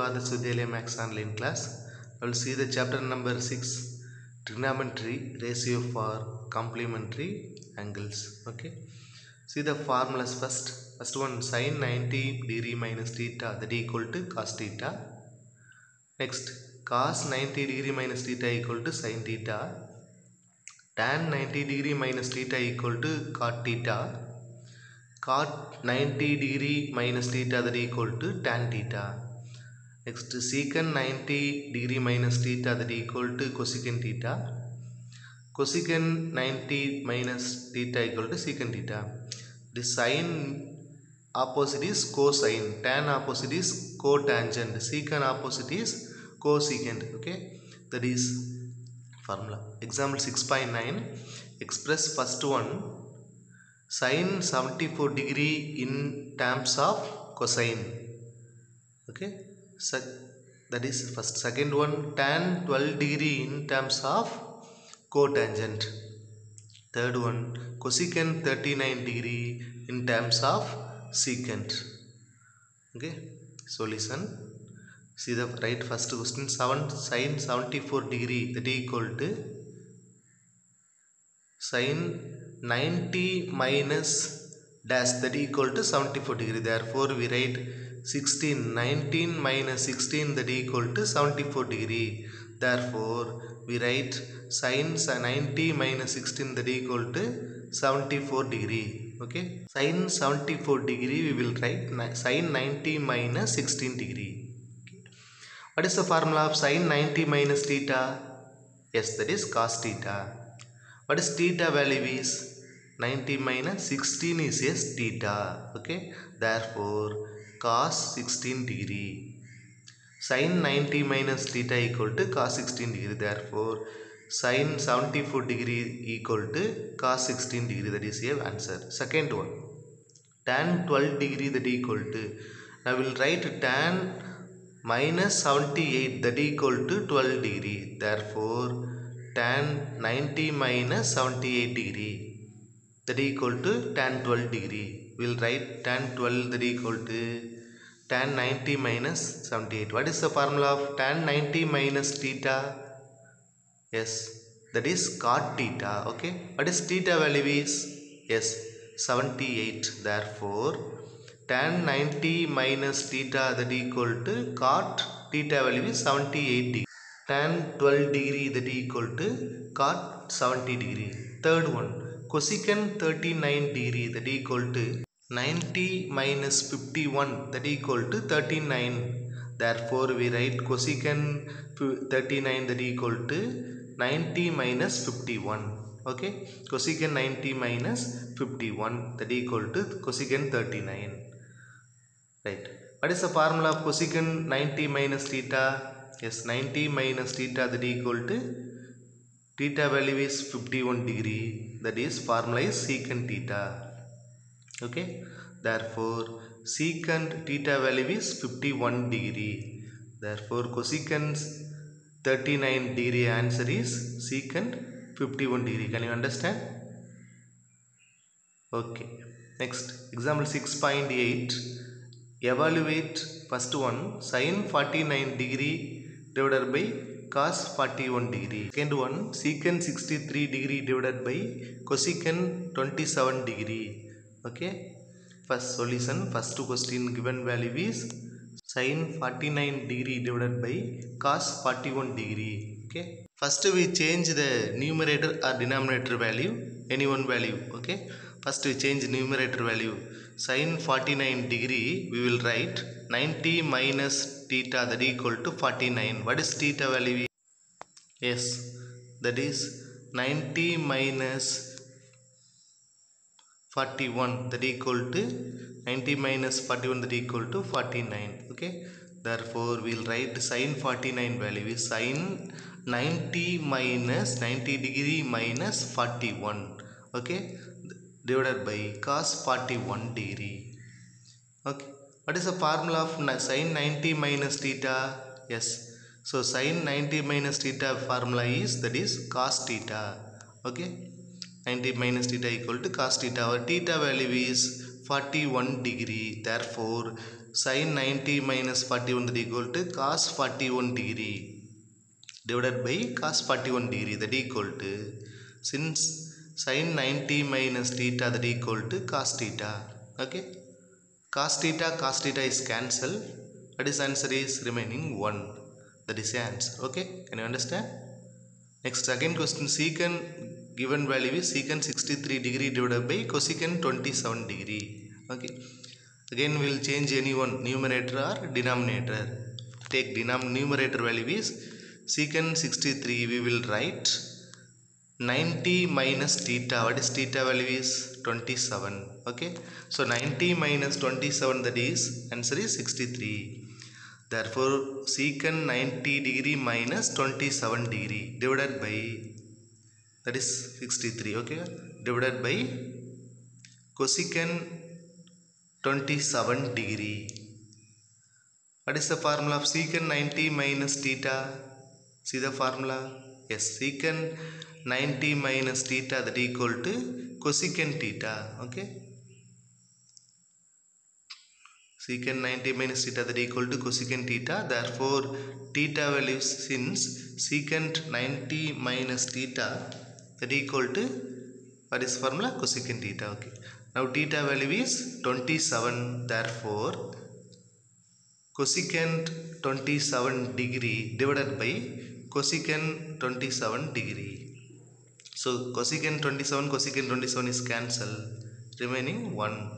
Adarsh Vidyalaya Max online class. I will see the chapter number 6, trigonometry ratio for complementary angles. Okay. See the formulas first. First one, sin 90 degree minus theta, that equal to cos theta. Next, cos 90 degree minus theta equal to sin theta. Tan 90 degree minus theta equal to cot theta. Cot 90 degree minus theta, that equal to tan theta. Next, secant 90 degree minus theta, that equal to cosecant theta. Cosecant 90 minus theta equal to secant theta. The sine opposite is cosine, tan opposite is cotangent, secant opposite is cosecant. Okay, that is formula. Example 6.9, express first one, sin 74 degree in terms of cosine. Okay, so that is first. Second one, tan 12 degree in terms of cotangent. Third one, cosecant 39 degree in terms of secant. Okay, solution. See the right first question, sin 74 degree, that equal to sin 90 minus dash, that equal to 74 degree. Therefore we write 19 minus 16, that equal to 74 degree. Therefore we write sin 90 minus 16, that equal to 74 degree. Okay, sin 74 degree we will write sin 90 minus 16 degree. Okay. What is the formula of sin 90 minus theta? Yes, that is cos theta. What is theta value is 90 minus 16 is yes theta. Okay, therefore cos 16 degree. Sin 90 minus theta equal to cos 16 degree. Therefore sin 74 degree equal to cos 16 degree. That is your answer. Second one, tan 12 degree, that equal to, I will write tan minus 78, that equal to 12 degree. Therefore tan 90 minus 78 degree, that equal to tan 12 degree. We will write tan 12, that equal to tan 90 minus 78. What is the formula of tan 90 minus theta? Yes, that is cot theta. Okay, what is theta value is? Yes, 78. Therefore tan 90 minus theta, that equal to cot theta value is 78 degree. Tan 12 degree, that equal to cot 70 degree. Third one, cosecant 39 degree, that equal to 90 minus 51, that equal to 39. Therefore we write cosecant 39, that equal to 90 minus 51. Okay, cosecant 90 minus 51, that equal to cosecant 39. Right, what is the formula of cosecant 90 minus theta? Yes, 90 minus theta, that equal to theta value is 51 degree, that is formula is secant theta. Okay, therefore secant theta value is 51 degree. Therefore cosecant 39 degree answer is secant 51 degree. Can you understand? Okay, next example 6.8, evaluate first one, sin 49 degree divided by cos 41 degree. Second one, secant 63 degree divided by cosecant 27 degree. Okay, first solution, first question given value is sin 49 degree divided by cos 41 degree. Okay, first we change the numerator or denominator value, any one value. Okay, first we change numerator value. Sin 49 degree we will write 90 minus theta, that equal to 49. What is theta value? Yes, that is 90 minus 41, that equal to 90 minus 41, that equal to 49. Okay, therefore we will write sin 49 value is sin 90 minus 90 degree minus 41. Okay, divided by cos 41 degree. Okay, what is the formula of sin 90 minus theta? Yes, so sin 90 minus theta formula is, that is cos theta. Okay, 90 minus theta equal to cos theta. Our theta value is 41 degree. Therefore sin 90 minus 41 that equal to cos 41 degree divided by cos 41 degree that equal to, since sin 90 minus theta that equal to cos theta. Okay, cos theta is cancelled. What is answer is remaining 1. That is the answer. Okay, can you understand? Next, second question, secant given value is secant 63 degree divided by cosecant 27 degree. Okay, again we will change any one, numerator or denominator. Take numerator value is secant 63, we will write 90 minus theta. What is theta value is 27. Okay, so 90 minus 27, that is answer is 63. Therefore secant 90 degree minus 27 degree divided by, that is 63. Okay, divided by cosecant 27 degree. What is the formula of secant 90 minus theta? See the formula? Yes, secant 90 minus theta that equal to cosecant theta. Okay, secant 90 minus theta that equal to cosecant theta. Therefore theta values, since secant 90 minus theta that equal to, what is formula? Cosecant theta. Okay, now theta value is 27. Therefore cosecant 27 degree divided by cosecant 27 degree. So cosecant 27 is cancelled, remaining 1.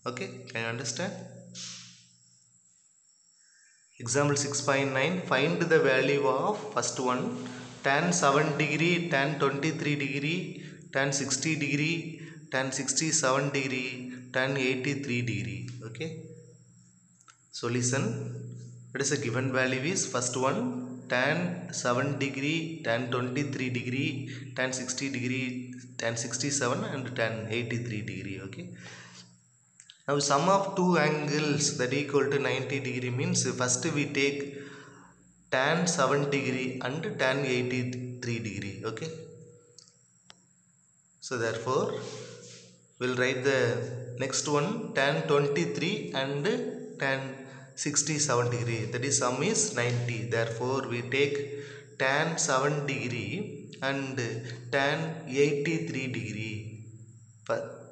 Okay, can you understand? Example 6.9, find the value of first one, tan 7 degree, tan 23 degree, tan 60 degree, tan 67 degree, tan 83 degree. Okay, solution. What is the given value is first one, tan 7 degree, tan 23 degree, tan 60 degree, tan 67 and tan 83 degree. Okay, now sum of two angles that equal to 90 degree means first we take tan 7 degree and tan 83 degree. Okay, so therefore we'll write the next one, tan 23 and tan 67 degree, that is sum is 90. Therefore we take tan 7 degree and tan 83 degree.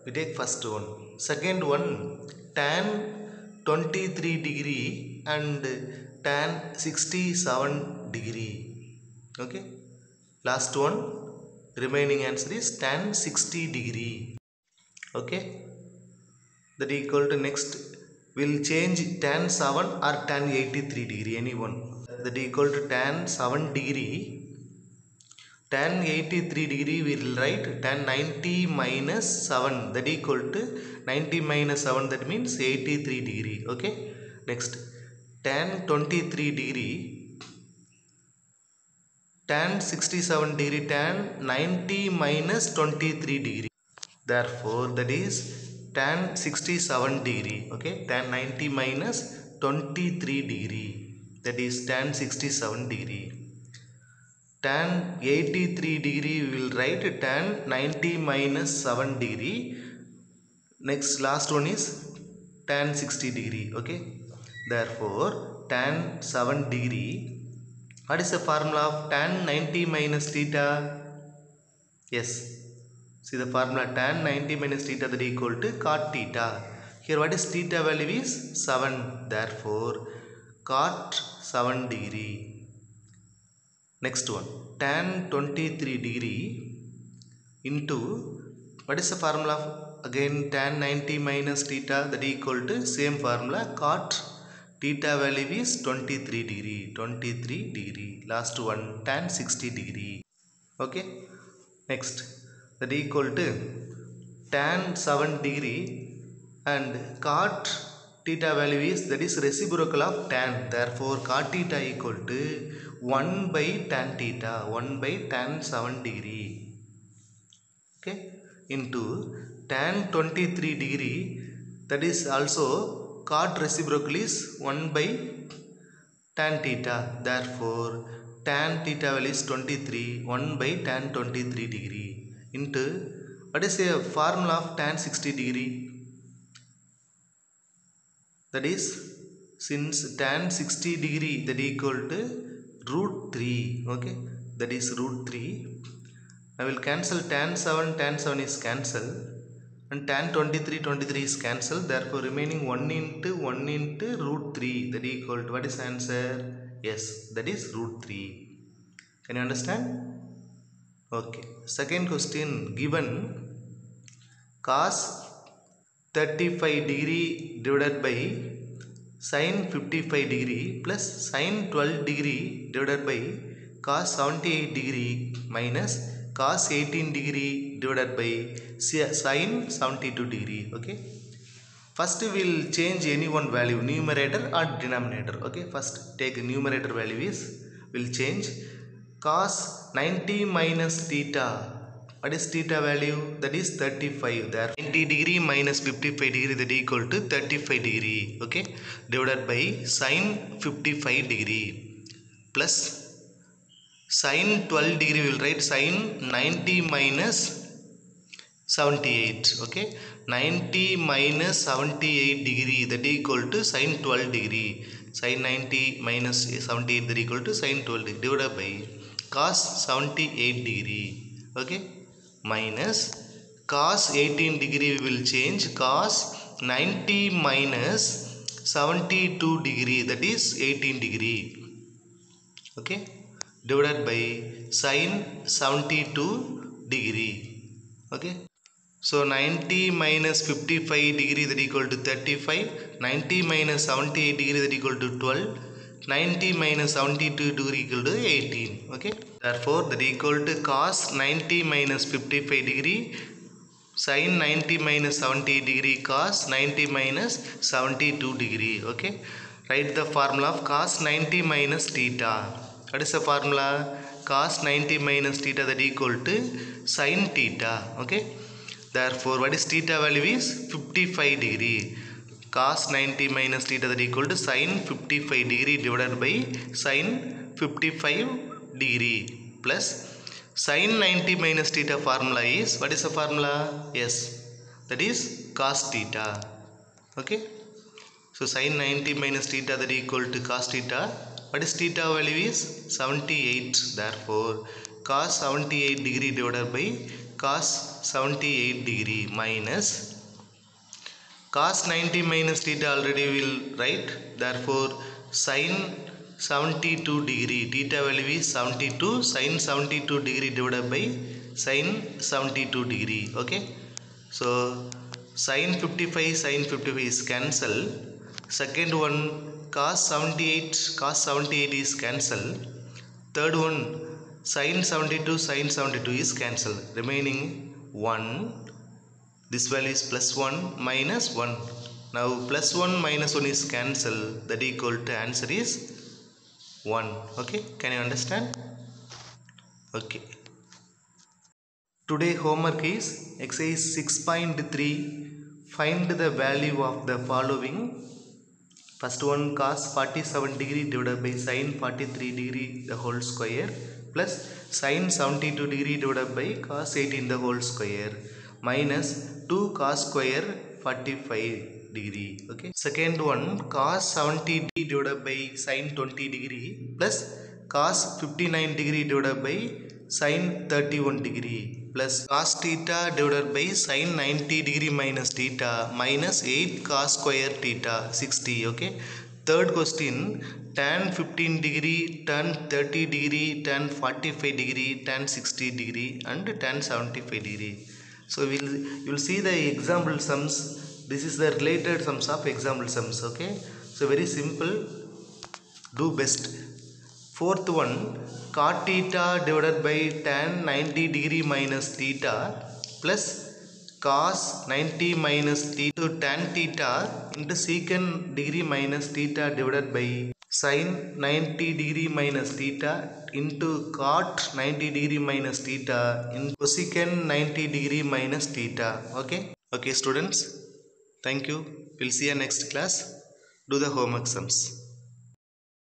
We take first one. Second one, tan 23 degree and tan 67 degree. Okay, last one, remaining answer is tan 60 degree. Okay, that equal to, next we'll change tan 7 or tan 83 degree, any one, that equal to tan 7 degree, tan 83 degree we will write tan 90 minus 7 that equal to 90 minus 7, that means 83 degree. Okay, next tan 23 degree, tan 67 degree, tan 90 minus 23 degree. Therefore that is tan 67 degree. Okay, tan 90 minus 23 degree, that is tan 67 degree. Tan 83 degree we will write tan 90 minus 7 degree. Next last one is tan 60 degree. Okay, therefore tan 7 degree. What is the formula of tan 90 minus theta? Yes, see the formula, tan 90 minus theta that equal to cot theta. Here what is theta value is 7. Therefore cot 7 degree. Next one, tan 23 degree into, what is the formula of, again tan 90 minus theta that equal to same formula, cot theta value is 23 degree. 23 degree. Last one, tan 60 degree. Okay, next that equal to tan 7 degree and cot theta value is, that is reciprocal of tan. Therefore cot theta equal to 1 by tan theta, 1 by tan 7 degree. Okay, into tan 23 degree, that is also cot reciprocal is 1 by tan theta. Therefore tan theta value is 23, 1 by tan 23 degree into, what is the formula of tan 60 degree? That is since tan 60 degree that equal to root 3, okay, that is root 3. I will cancel tan 7 is cancel, and tan 23 is cancel, therefore remaining 1 into root 3 that equal to, what is answer? Yes, that is root 3. Can you understand? Okay, second question, given cos 35 degree divided by sin 55 degree plus sin 12 degree divided by cos 78 degree minus cos 18 degree divided by sin 72 degree. Okay, first we will change any one value, numerator or denominator. Okay, first take numerator value is, will change cos 90 minus theta. What is theta value? That is 35. There 90 degree minus 55 degree that equal to 35 degree. Okay, divided by sin 55 degree plus sin 12 degree. We will write sin 90 minus 78. Okay, 90 minus 78 degree that equal to sin 12 degree. Sin 90 minus 78 that equal to sin 12 degree divided by cos 78 degree. Okay, minus cos 18 degree. We will change cos 90 minus 72 degree, that is 18 degree. Okay, divided by sin 72 degree. Okay, so 90 minus 55 degree that equal to 35, 90 minus 78 degree that equal to 12, 90 minus 72 degree equal to 18. Okay, therefore that equal to cos 90 minus 55 degree sin 90 minus 78 degree cos 90 minus 72 degree. Okay, write the formula of cos 90 minus theta. What is the formula? Cos 90 minus theta that equal to sin theta. Okay, therefore what is theta value is 55 degree. Cos 90 minus theta that equal to sin 55 degree divided by sin 55 degree plus sin 90 minus theta formula is, what is the formula? Yes, that is cos theta. Okay, so sin 90 minus theta that equal to cos theta. What is theta value is 78. Therefore cos 78 degree divided by cos 78 degree minus cos 90 minus theta already will write, therefore sin 72 degree, theta value is 72, sin 72 degree divided by sin 72 degree. Okay, so sin 55 is cancel. Second one cos 78 is cancel. Third one sin 72 is cancel. Remaining 1. This value is plus 1 minus 1. Now plus 1 minus 1 is cancel, that equal to answer is 1. Okay, can you understand? Okay. Today homework is exercise 6.3. Find the value of the following. First one cos 47 degree divided by sin 43 degree the whole square plus sin 72 degree divided by cos 18 the whole square minus 2 cos square 45 degree. Okay, second one cos 70 degree divided by sin 20 degree plus cos 59 degree divided by sin 31 degree plus cos theta divided by sin 90 degree minus theta minus 8 cos square theta 60. Okay, third question tan 15 degree, tan 30 degree, tan 45 degree, tan 60 degree and tan 75 degree. So you will see the example sums. This is the related sums of example sums. Okay, so very simple, do best. Fourth one cot theta divided by tan 90 degree minus theta plus cos 90 minus theta to tan theta into secant degree minus theta divided by sin 90 degree minus theta into cot 90 degree minus theta into cosecant 90 degree minus theta. Okay students, thank you. We'll see you next class. Do the homework sums.